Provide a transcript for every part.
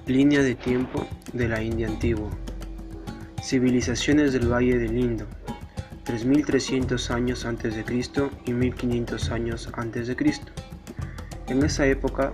Línea de tiempo de la India antigua. Civilizaciones del Valle del Indo, 3300 años antes de Cristo y 1500 años antes de Cristo. En esa época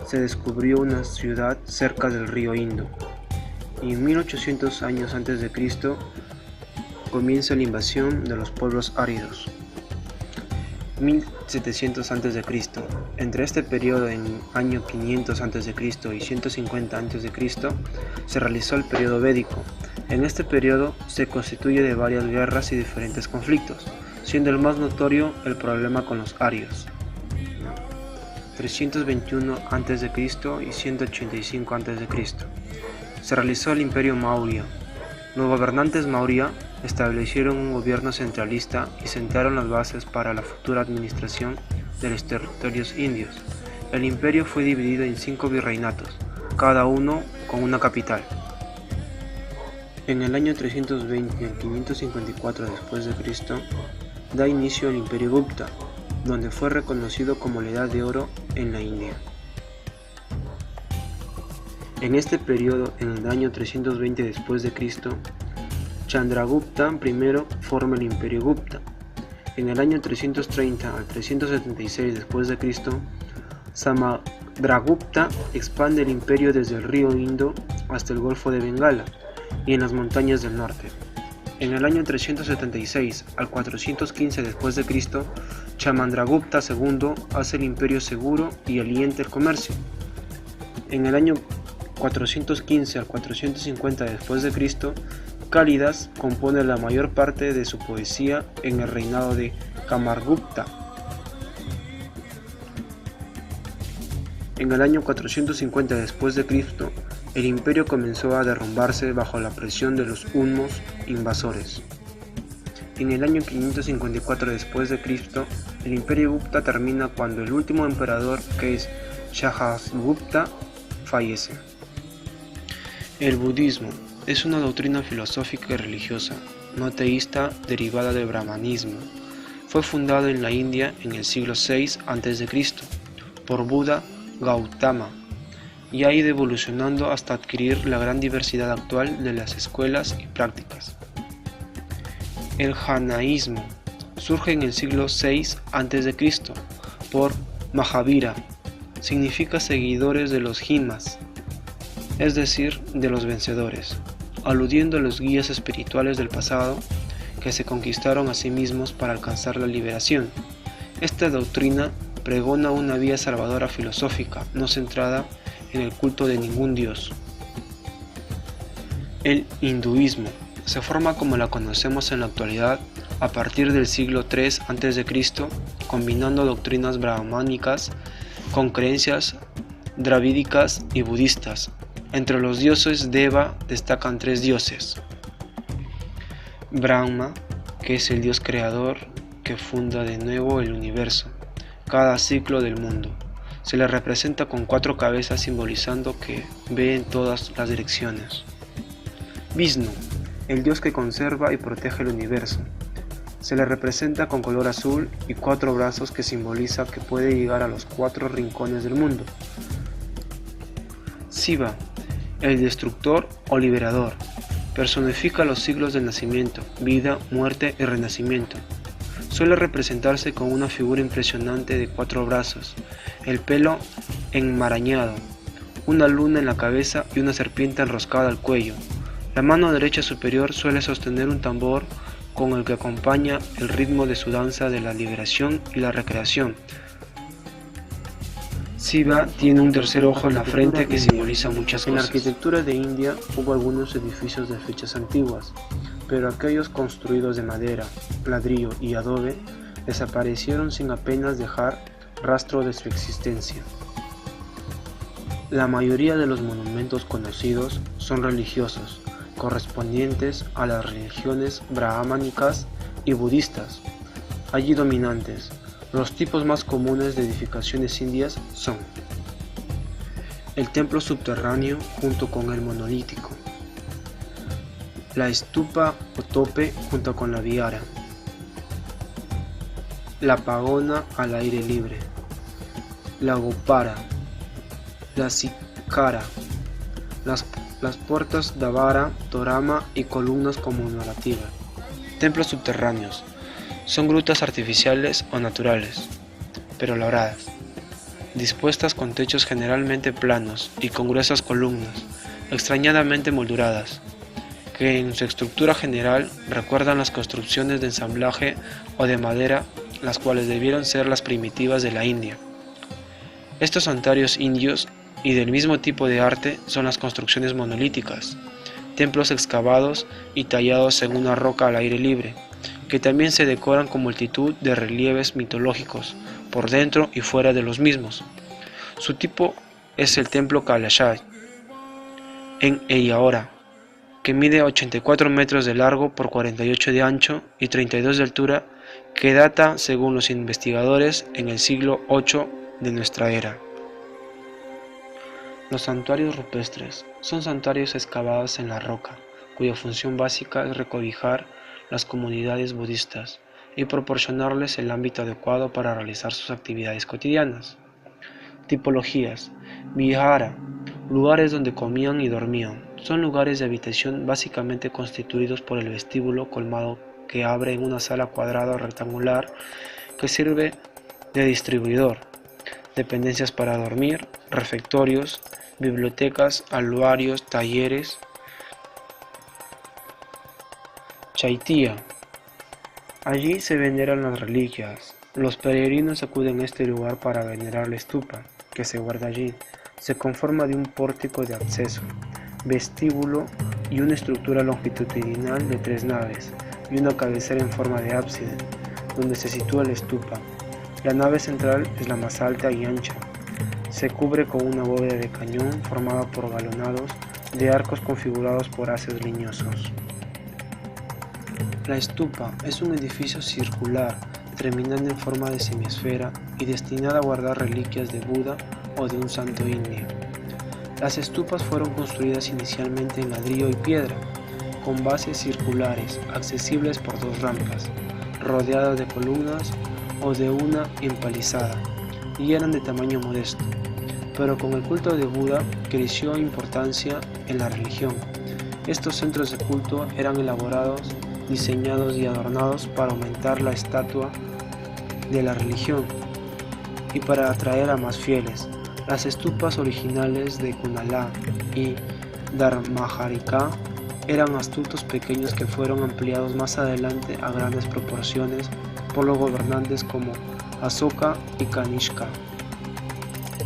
se descubrió una ciudad cerca del río Indo, y en 1800 años antes de Cristo comienza la invasión de los pueblos áridos. 1700 a.C. Entre este periodo, en año 500 a.C. y 150 a.C., se realizó el periodo védico. En este periodo se constituye de varias guerras y diferentes conflictos, siendo el más notorio el problema con los arios. 321 a.C. y 185 a.C. Se realizó el Imperio Maurya. Los gobernantes Maurya establecieron un gobierno centralista y sentaron las bases para la futura administración de los territorios indios. El imperio fue dividido en 5 virreinatos, cada uno con una capital. En el año 320 al 554 d.C. da inicio el Imperio Gupta, donde fue reconocido como la Edad de Oro en la India. En este periodo, en el año 320 d.C., Chandragupta I forma el Imperio Gupta. En el año 330 al 376 d.C., Samudragupta expande el imperio desde el río Indo hasta el Golfo de Bengala y en las montañas del norte. En el año 376 al 415 d.C., Chandragupta II hace el imperio seguro y alienta el comercio. En el año 415 al 450 d.C., Cálidas compone la mayor parte de su poesía en el reinado de Kamargupta. En el año 450 d.C., el imperio comenzó a derrumbarse bajo la presión de los hunnos invasores. En el año 554 d.C., el Imperio Gupta termina cuando el último emperador, que es Chandragupta, fallece. El budismo es una doctrina filosófica y religiosa no teísta derivada del brahmanismo. Fue fundado en la India en el siglo VI a.C. por Buda Gautama y ha ido evolucionando hasta adquirir la gran diversidad actual de las escuelas y prácticas. El jainismo surge en el siglo VI a.C. por Mahavira. Significa seguidores de los jinas, es decir, de los vencedores, aludiendo a los guías espirituales del pasado que se conquistaron a sí mismos para alcanzar la liberación. Esta doctrina pregona una vía salvadora filosófica, no centrada en el culto de ningún dios. El hinduismo se forma como la conocemos en la actualidad a partir del siglo III a.C., combinando doctrinas brahmánicas con creencias dravídicas y budistas. Entre los dioses Deva destacan 3 dioses: Brahma, que es el dios creador que funda de nuevo el universo, cada ciclo del mundo. Se le representa con 4 cabezas, simbolizando que ve en todas las direcciones. Vishnu, el dios que conserva y protege el universo. Se le representa con color azul y 4 brazos, que simboliza que puede llegar a los 4 rincones del mundo. Shiva, el destructor o liberador, personifica los ciclos del nacimiento, vida, muerte y renacimiento. Suele representarse con una figura impresionante de 4 brazos, el pelo enmarañado, una luna en la cabeza y una serpiente enroscada al cuello. La mano derecha superior suele sostener un tambor con el que acompaña el ritmo de su danza de la liberación y la recreación. Shiva tiene un tercer ojo en la frente que simboliza muchas cosas. En la arquitectura de India hubo algunos edificios de fechas antiguas, pero aquellos construidos de madera, ladrillo y adobe desaparecieron sin apenas dejar rastro de su existencia. La mayoría de los monumentos conocidos son religiosos, correspondientes a las religiones brahmánicas y budistas, allí dominantes. Los tipos más comunes de edificaciones indias son el templo subterráneo junto con el monolítico, la estupa o tope junto con la vihara, la pagona al aire libre, la gopara, la sikara, las puertas Dvara, Torama y columnas conmemorativas. Templos subterráneos. Son grutas artificiales o naturales, pero labradas, dispuestas con techos generalmente planos y con gruesas columnas, extrañadamente molduradas, que en su estructura general recuerdan las construcciones de ensamblaje o de madera, las cuales debieron ser las primitivas de la India. Estos santuarios indios y del mismo tipo de arte son las construcciones monolíticas, templos excavados y tallados en una roca al aire libre, que también se decoran con multitud de relieves mitológicos por dentro y fuera de los mismos. Su tipo es el templo Kailasha en Eliaora, que mide 84 metros de largo por 48 de ancho y 32 de altura, que data, según los investigadores, en el siglo VIII de nuestra era. Los santuarios rupestres son santuarios excavados en la roca, cuya función básica es recobijar las comunidades budistas y proporcionarles el ámbito adecuado para realizar sus actividades cotidianas. Tipologías: Vihara, lugares donde comían y dormían. Son lugares de habitación básicamente constituidos por el vestíbulo colmado que abre en una sala cuadrada o rectangular que sirve de distribuidor, dependencias para dormir, refectorios, bibliotecas, aluarios, talleres. Chaitya. Allí se veneran las reliquias. Los peregrinos acuden a este lugar para venerar la stupa, que se guarda allí. Se conforma de un pórtico de acceso, vestíbulo y una estructura longitudinal de 3 naves y una cabecera en forma de ábside, donde se sitúa la stupa. La nave central es la más alta y ancha. Se cubre con una bóveda de cañón formada por galonados de arcos configurados por haces leñosos. La stupa es un edificio circular terminando en forma de semiesfera y destinada a guardar reliquias de Buda o de un santo indio. Las stupas fueron construidas inicialmente en ladrillo y piedra, con bases circulares accesibles por 2 rampas, rodeadas de columnas o de una empalizada, y eran de tamaño modesto. Pero con el culto de Buda creció importancia en la religión. Estos centros de culto eran elaborados, diseñados y adornados para aumentar la estatua de la religión y para atraer a más fieles. Las stupas originales de Kunala y Dharmaharika eran astutos pequeños que fueron ampliados más adelante a grandes proporciones por los gobernantes como Asoka y Kanishka.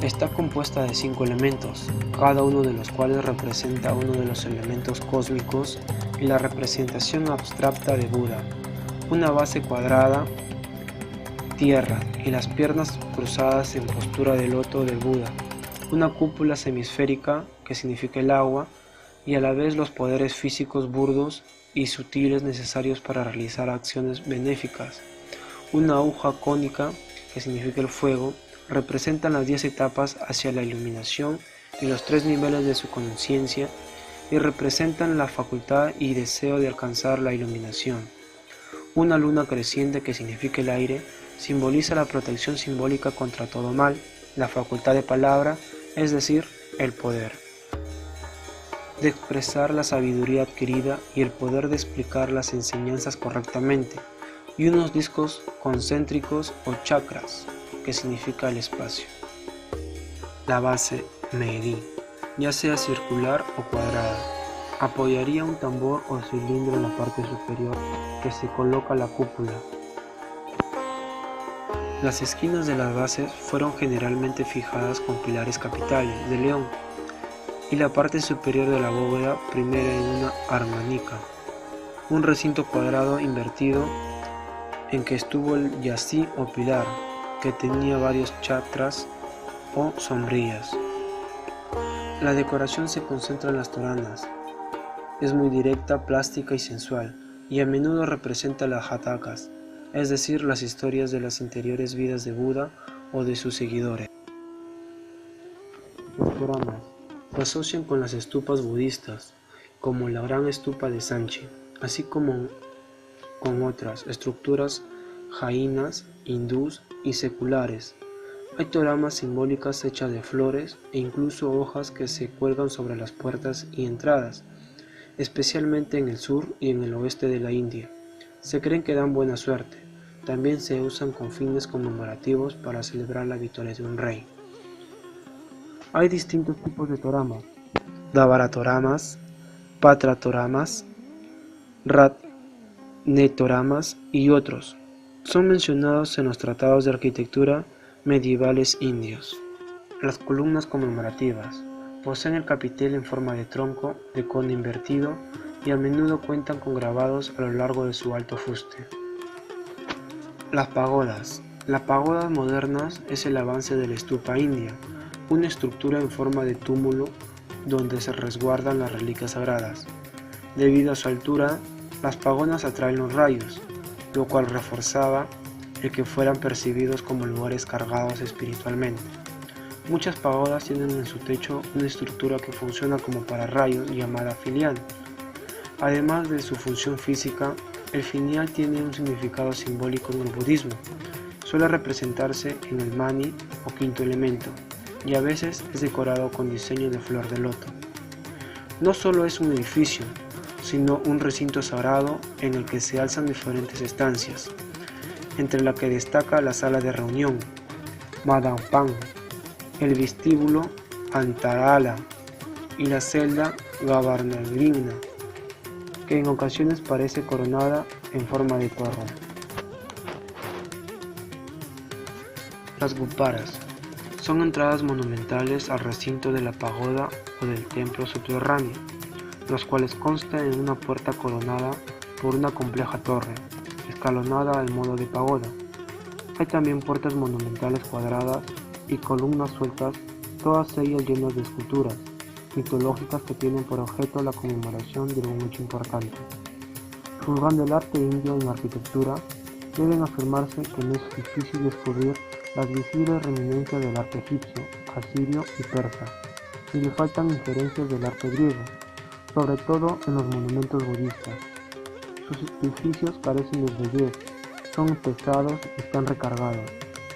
Está compuesta de 5 elementos, cada uno de los cuales representa uno de los elementos cósmicos y la representación abstracta de Buda. Una base cuadrada, tierra y las piernas cruzadas en postura de loto de Buda. Una cúpula semisférica, que significa el agua, y a la vez los poderes físicos burdos y sutiles necesarios para realizar acciones benéficas. Una aguja cónica, que significa el fuego, representan las 10 etapas hacia la iluminación y los 3 niveles de su conciencia, y representan la facultad y deseo de alcanzar la iluminación. Una luna creciente, que significa el aire, simboliza la protección simbólica contra todo mal, la facultad de palabra, es decir, el poder de expresar la sabiduría adquirida y el poder de explicar las enseñanzas correctamente, y unos discos concéntricos o chakras, que significa el espacio. La base Mehdi, ya sea circular o cuadrada, apoyaría un tambor o cilindro en la parte superior que se coloca la cúpula. Las esquinas de las bases fueron generalmente fijadas con pilares capitales de león y la parte superior de la bóveda primera en una armanica, un recinto cuadrado invertido en que estuvo el yassi o pilar, que tenía varios chakras o sombrillas. La decoración se concentra en las toranas. Es muy directa, plástica y sensual, y a menudo representa las jatakas, es decir, las historias de las interiores vidas de Buda o de sus seguidores. Los Puranas se asocian con las stupas budistas, como la gran stupa de Sanchi, así como con otras estructuras jainas, hindús y seculares. Hay toramas simbólicas hechas de flores e incluso hojas que se cuelgan sobre las puertas y entradas, especialmente en el sur y en el oeste de la India. Se creen que dan buena suerte. También se usan con fines conmemorativos para celebrar la victoria de un rey. Hay distintos tipos de toramas: Davaratoramas, Patratoramas, Ratnetoramas y otros. Son mencionados en los tratados de arquitectura medievales indios. Las columnas conmemorativas poseen el capitel en forma de tronco de cono invertido y a menudo cuentan con grabados a lo largo de su alto fuste. Las pagodas. Las pagodas modernas es el avance de la stupa india, una estructura en forma de túmulo donde se resguardan las reliquias sagradas. Debido a su altura, las pagodas atraen los rayos, lo cual reforzaba el que fueran percibidos como lugares cargados espiritualmente. Muchas pagodas tienen en su techo una estructura que funciona como pararrayos llamada finial. Además de su función física, el finial tiene un significado simbólico en el budismo. Suele representarse en el mani o quinto elemento, y a veces es decorado con diseño de flor de loto. No solo es un edificio, sino un recinto sagrado en el que se alzan diferentes estancias, entre la que destaca la sala de reunión, Madhavan, el vestíbulo Antarala y la celda Gavarnagriha, que en ocasiones parece coronada en forma de torre. Las guparas son entradas monumentales al recinto de la pagoda o del templo subterráneo, los cuales constan en una puerta coronada por una compleja torre, escalonada al modo de pagoda. Hay también puertas monumentales cuadradas y columnas sueltas, todas ellas llenas de esculturas mitológicas que tienen por objeto la conmemoración de un hecho importante. Juzgando el arte indio en la arquitectura, deben afirmarse que no es difícil descubrir las visibles reminiscencias del arte egipcio, asirio y persa, y le faltan injerencias del arte griego, sobre todo en los monumentos budistas. Sus edificios carecen de bellez, son pesados y están recargados,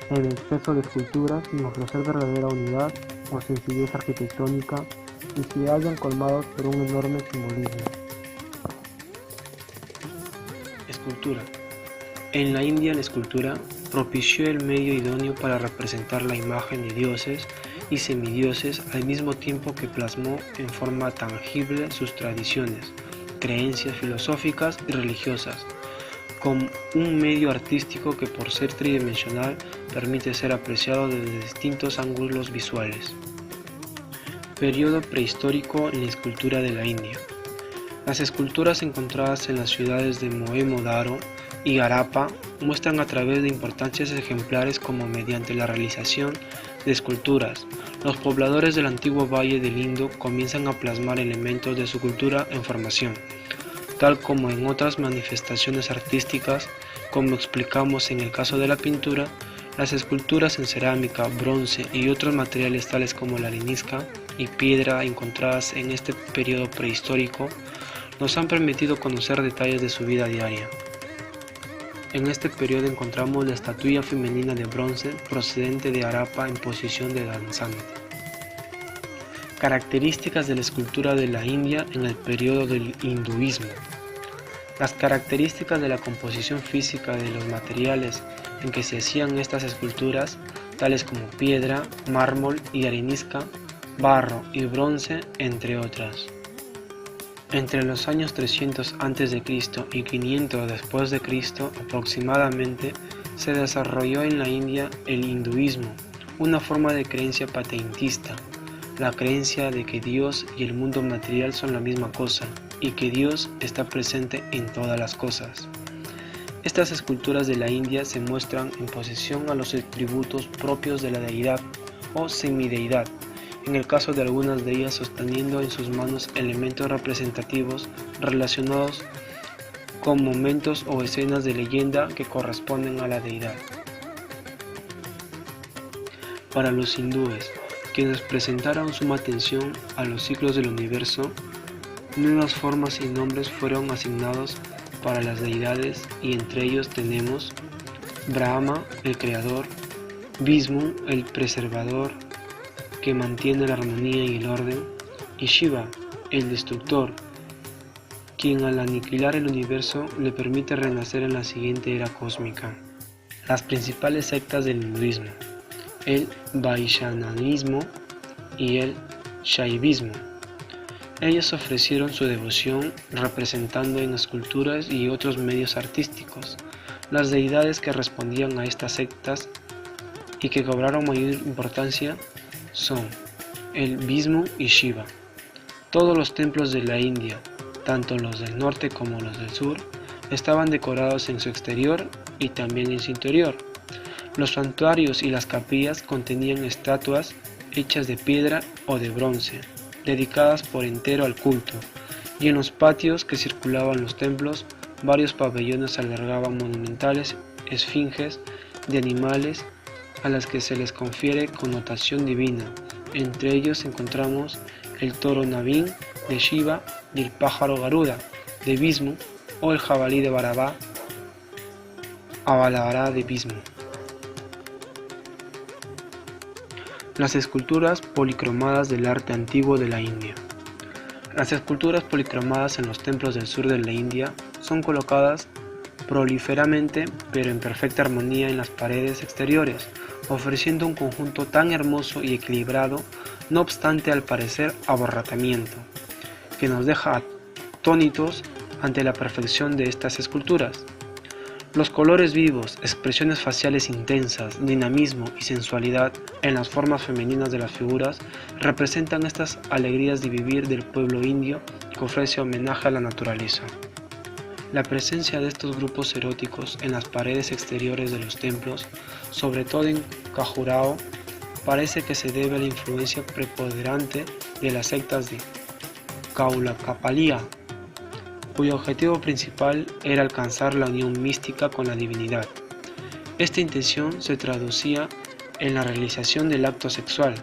el exceso de esculturas sin ofrecer verdadera unidad o sencillez arquitectónica y se hallan colmados por un enorme simbolismo. Escultura. En la India, la escultura propició el medio idóneo para representar la imagen de dioses y semidioses al mismo tiempo que plasmó en forma tangible sus tradiciones, creencias filosóficas y religiosas, con un medio artístico que por ser tridimensional permite ser apreciado desde distintos ángulos visuales. Periodo prehistórico en la escultura de la India. Las esculturas encontradas en las ciudades de Mohenjo-Daro y Harappa muestran a través de importantes ejemplares cómo mediante la realización de esculturas, los pobladores del antiguo Valle del Indo comienzan a plasmar elementos de su cultura en formación, tal como en otras manifestaciones artísticas, como explicamos en el caso de la pintura. Las esculturas en cerámica, bronce y otros materiales tales como la arenisca y piedra encontradas en este periodo prehistórico nos han permitido conocer detalles de su vida diaria. En este periodo encontramos la estatuilla femenina de bronce procedente de Harappa en posición de danzante. Características de la escultura de la India en el periodo del hinduismo. Las características de la composición física de los materiales en que se hacían estas esculturas, tales como piedra, mármol y arenisca, barro y bronce, entre otras. Entre los años 300 a.C. y 500 después de Cristo aproximadamente, se desarrolló en la India el hinduismo, una forma de creencia panteísta, la creencia de que Dios y el mundo material son la misma cosa y que Dios está presente en todas las cosas. Estas esculturas de la India se muestran en posesión a los atributos propios de la deidad o semideidad, en el caso de algunas de ellas sosteniendo en sus manos elementos representativos relacionados con momentos o escenas de leyenda que corresponden a la deidad. Para los hindúes, quienes presentaron suma atención a los ciclos del universo, nuevas formas y nombres fueron asignados para las deidades y entre ellos tenemos Brahma, el creador, Vishnu, el preservador que mantiene la armonía y el orden, y Shiva, el destructor, quien al aniquilar el universo le permite renacer en la siguiente era cósmica. Las principales sectas del hinduismo: el Vaishnavismo y el Shaivismo. Ellos ofrecieron su devoción representando en esculturas y otros medios artísticos las deidades que respondían a estas sectas y que cobraron mayor importancia son el Vishnu y Shiva. Todos los templos de la India, tanto los del norte como los del sur, estaban decorados en su exterior y también en su interior. Los santuarios y las capillas contenían estatuas hechas de piedra o de bronce, dedicadas por entero al culto, y en los patios que circulaban los templos, varios pabellones albergaban monumentales esfinges de animales a las que se les confiere connotación divina. Entre ellos encontramos el toro Navin de Shiva y el pájaro Garuda de Vishnu, o el jabalí de Avalavara de Vishnu. Las esculturas policromadas del arte antiguo de la India. Las esculturas policromadas en los templos del sur de la India son colocadas prolíferamente pero en perfecta armonía en las paredes exteriores, ofreciendo un conjunto tan hermoso y equilibrado, no obstante al parecer aborratamiento, que nos deja atónitos ante la perfección de estas esculturas. Los colores vivos, expresiones faciales intensas, dinamismo y sensualidad en las formas femeninas de las figuras representan estas alegrías de vivir del pueblo indio que ofrece homenaje a la naturaleza. La presencia de estos grupos eróticos en las paredes exteriores de los templos, sobre todo en Khajuraho, parece que se debe a la influencia preponderante de las sectas de Kaulapalya, cuyo objetivo principal era alcanzar la unión mística con la divinidad. Esta intención se traducía en la realización del acto sexual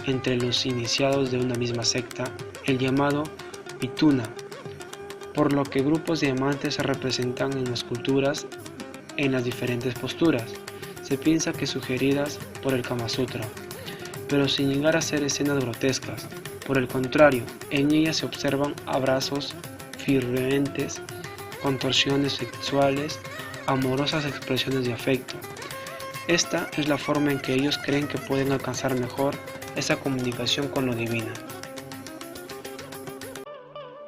entre los iniciados de una misma secta, el llamado Mithuna, por lo que grupos de amantes se representan en esculturas en las diferentes posturas. Se piensa que sugeridas por el Kama Sutra, pero sin llegar a ser escenas grotescas. Por el contrario, en ellas se observan abrazos fervientes, contorsiones sexuales, amorosas expresiones de afecto. Esta es la forma en que ellos creen que pueden alcanzar mejor esa comunicación con lo divino.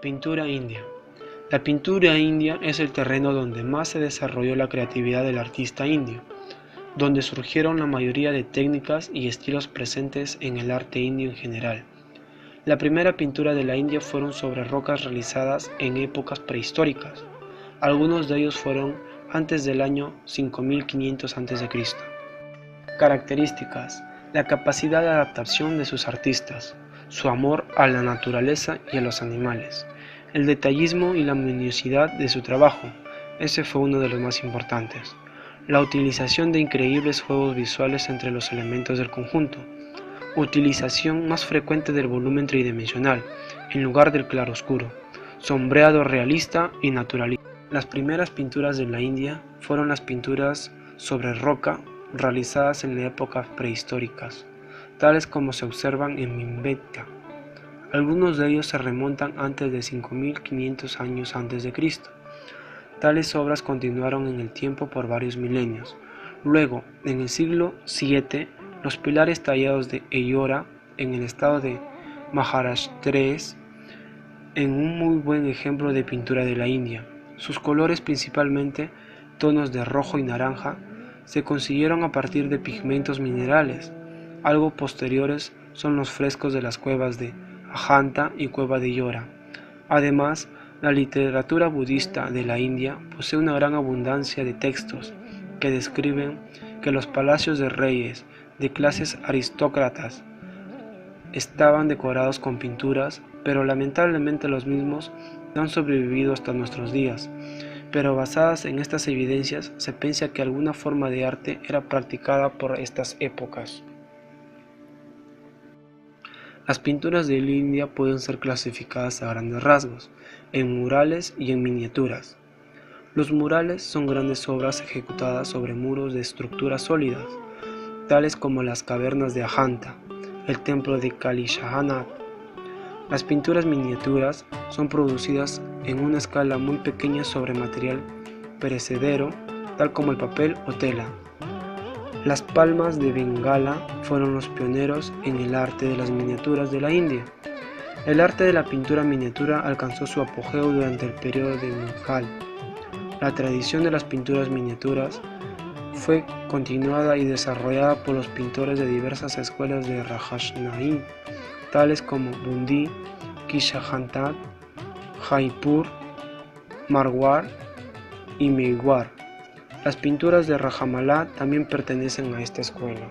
Pintura india. La pintura india es el terreno donde más se desarrolló la creatividad del artista indio, donde surgieron la mayoría de técnicas y estilos presentes en el arte indio en general. La primera pintura de la India fueron sobre rocas realizadas en épocas prehistóricas. Algunos de ellos fueron antes del año 5500 a.C. Características: la capacidad de adaptación de sus artistas, su amor a la naturaleza y a los animales, el detallismo y la minuciosidad de su trabajo, ese fue uno de los más importantes, la utilización de increíbles juegos visuales entre los elementos del conjunto, utilización más frecuente del volumen tridimensional en lugar del claroscuro, sombreado realista y naturalista. Las primeras pinturas de la India fueron las pinturas sobre roca realizadas en la época prehistóricas, tales como se observan en Bhimbetka. Algunos de ellos se remontan antes de 5500 años antes de Cristo. Tales obras continuaron en el tiempo por varios milenios. Luego, en el siglo VII, los pilares tallados de Ellora en el estado de Maharashtra en un muy buen ejemplo de pintura de la India. Sus colores, principalmente tonos de rojo y naranja, se consiguieron a partir de pigmentos minerales. Algo posteriores son los frescos de las cuevas de Ajanta y cueva de Ellora. Además, la literatura budista de la India posee una gran abundancia de textos que describen que los palacios de reyes de clases aristócratas estaban decorados con pinturas, pero lamentablemente los mismos no han sobrevivido hasta nuestros días. Pero basadas en estas evidencias, se piensa que alguna forma de arte era practicada por estas épocas. Las pinturas de la India pueden ser clasificadas a grandes rasgos, en murales y en miniaturas. Los murales son grandes obras ejecutadas sobre muros de estructuras sólidas, tales como las cavernas de Ajanta, el templo de Kali Shahanath. Las pinturas miniaturas son producidas en una escala muy pequeña sobre material perecedero, tal como el papel o tela. Las palmas de Bengala fueron los pioneros en el arte de las miniaturas de la India. El arte de la pintura miniatura alcanzó su apogeo durante el periodo de Mughal. La tradición de las pinturas miniaturas fue continuada y desarrollada por los pintores de diversas escuelas de Rajashnai, tales como Bundi, Kishajantat, Jaipur, Marwar y Mewar. Las pinturas de Rajamala también pertenecen a esta escuela.